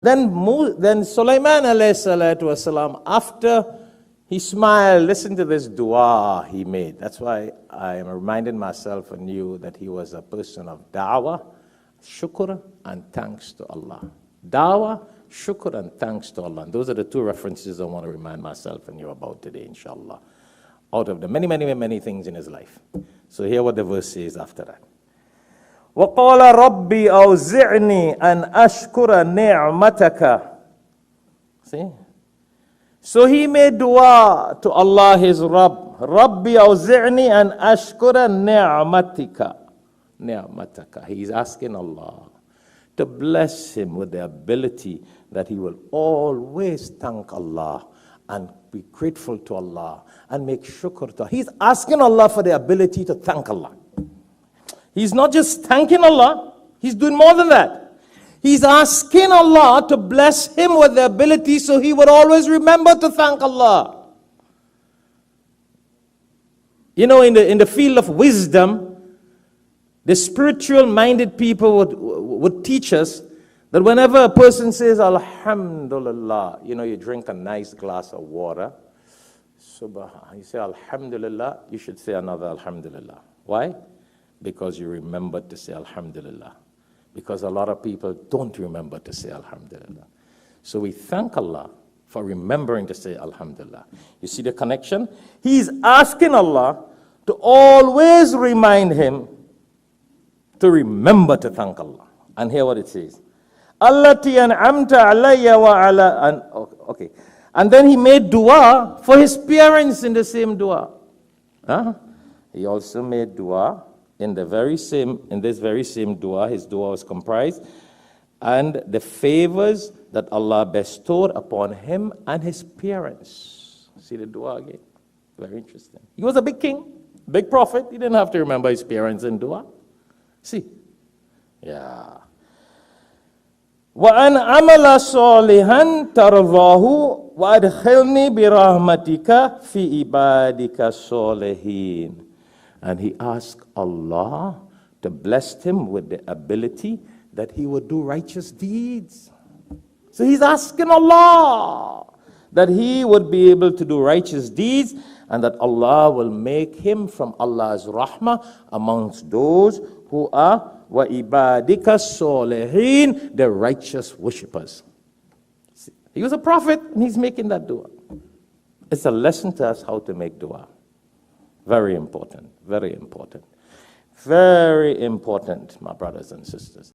Then Sulaiman alayhi salatu wasalam, after he smiled, listen to this dua he made. That's why I am reminding myself and you that he was a person of da'wah, shukr, and thanks to Allah. Da'wah, shukr, and thanks to Allah. And those are the two references I want to remind myself and you about today, inshallah. Out of the many, many, many things in his life. So hear what the verse says after that. وَقَالَ رَبِّي أَوْزِعْنِي أَنْ أَشْكُرَ نِعْمَتَكَ. See? So he made dua to Allah, his Rabb. رَبِّي أَوْزِعْنِي أَنْ أَشْكُرَ نِعْمَتَكَ. He's asking Allah to bless him with the ability that he will always thank Allah and be grateful to Allah and make shukr to Allah. He's asking Allah for the ability to thank Allah. He's not just thanking Allah, he's doing more than that. He's asking Allah to bless him with the ability so he would always remember to thank Allah. You know, in the field of wisdom, the spiritual-minded people would teach us that whenever a person says, Alhamdulillah, you know, you drink a nice glass of water, you say, Alhamdulillah, you should say another Alhamdulillah. Why? Because you remembered to say Alhamdulillah. Because a lot of people don't remember to say Alhamdulillah. So we thank Allah for remembering to say Alhamdulillah. You see the connection? He's asking Allah to always remind him to remember to thank Allah. And hear what it says. Allati an'amta alayya wa ala. Okay. And then he made dua for his parents in the same dua. He also made dua in this very same dua. His dua was comprised, and the favors that Allah bestowed upon him and his parents. See the dua again? Very interesting. He was a big king, big prophet. He didn't have to remember his parents in dua. See? Yeah. وَأَنْ عَمَلَ صَالِحًا تَرْضَاهُ وَأَدْخِلْنِي بِرَحْمَتِكَ فِي عِبَادِكَ الصَّالِحِينَ. And he asked Allah to bless him with the ability that he would do righteous deeds. So he's asking Allah that he would be able to do righteous deeds and that Allah will make him from Allah's rahmah amongst those who are وَإِبَادِكَ الصَّالِحِينَ, the righteous worshippers. He was a prophet and he's making that dua. It's a lesson to us how to make dua. Very important, very important. Very important, my brothers and sisters.